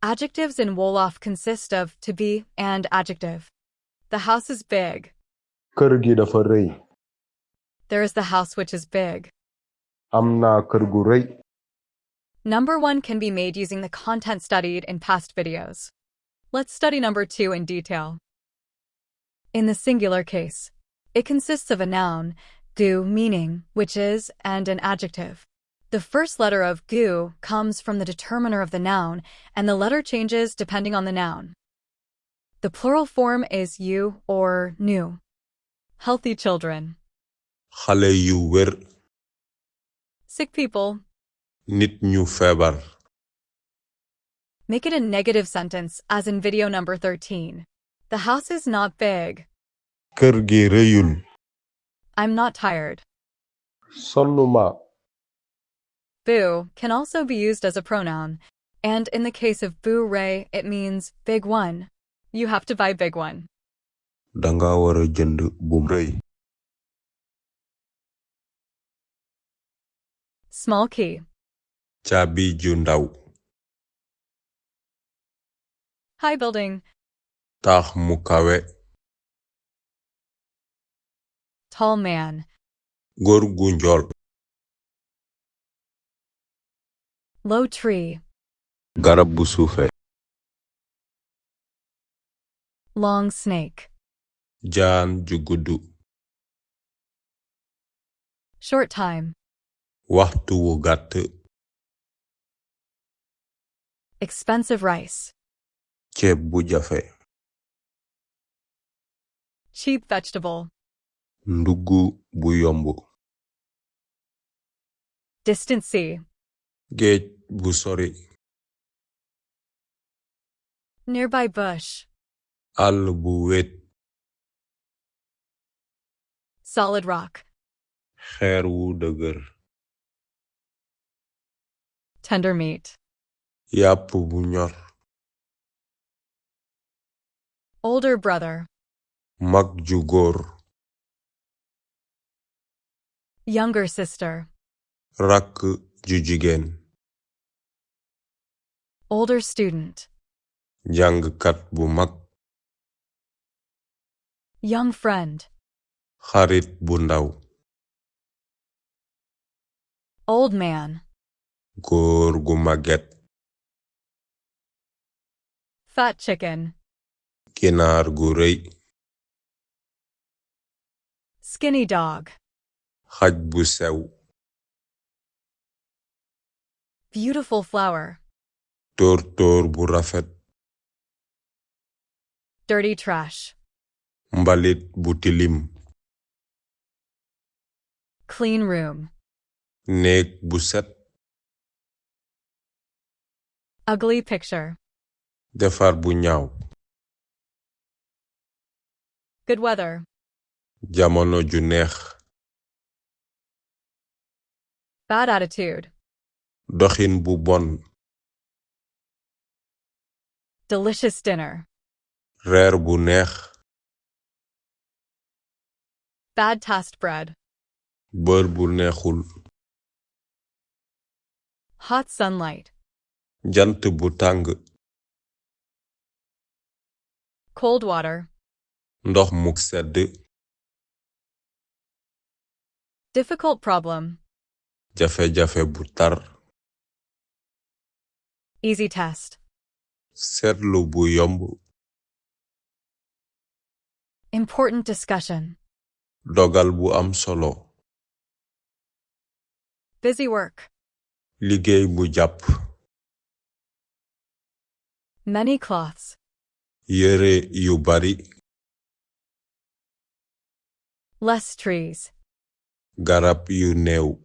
Adjectives in Wolof consist of to be and adjective. The house is big. Kër gi dafa rëy. There is the house which is big. Am naa kër gu rëy. Number 1 can be made using the content studied in past videos. Let's study number 2 in detail. In the singular case, it consists of a noun, gu meaning, which is, and an adjective. The first letter of gu comes from the determiner of the noun, and the letter changes depending on the noun. The plural form is you or nu. Healthy children. Xale yu wér. Sick people. Nit ñu feebar. Make it a negative sentence, as in video number 13. The house is not big. Kër gi rëyul. I'm not tired. Sonnuma. Bu can also be used as a pronoun, and in the case of bu rëy, it means big one. You have to buy big one. Danga wara jënd bu rëy. Small key. Caabi ju ndaw. High building. Taax mu kawe. Tall man. Góor gu njool. Low tree. Garab bu suufe. Long snake. Jaan ju guddu. Short time. Waxtu wu gàtt. Expensive rice. Ceeb bu jafe. Cheap vegetable. Ndugg bu yomb. Distant sea. Géej bu sori. Nearby bush. Àll bu wet. Solid rock. Xeer wu dëgër. Tender meat. Yàpp bu ñor. Older brother. Mag ju góor. Younger sister. Rakk ju jigéen. Older student. Jàngkat bu mag. Young friend. Xarit bu ndaw. Old man. Góor gu màgget. Fat chicken. Ginaar gu rëy. Skinny dog. Xaj bu sew. Beautiful flower. Tóor bu rafet. Dirty trash. Mbalit bu tilim. Clean room. Néeg bu set. Ugly picture. Defar bu ñaaw. Good weather. Jamono ju neex. Bad attitude. Doxin bu bon. Delicious dinner. Reer bu neex. Bad toast bread. Bër bu neexul. Hot sunlight. Jant bu tàng. Cold water. Ndox mu sedd. Difficult problem. Jafe-jafe bu tar. Easy test. Seetlu bu yomb. Important discussion. Dogal bu am solo. Busy work. Liggéey bu jàpp. Many cloths. Yére yu bari. Less trees. Garab yu néew.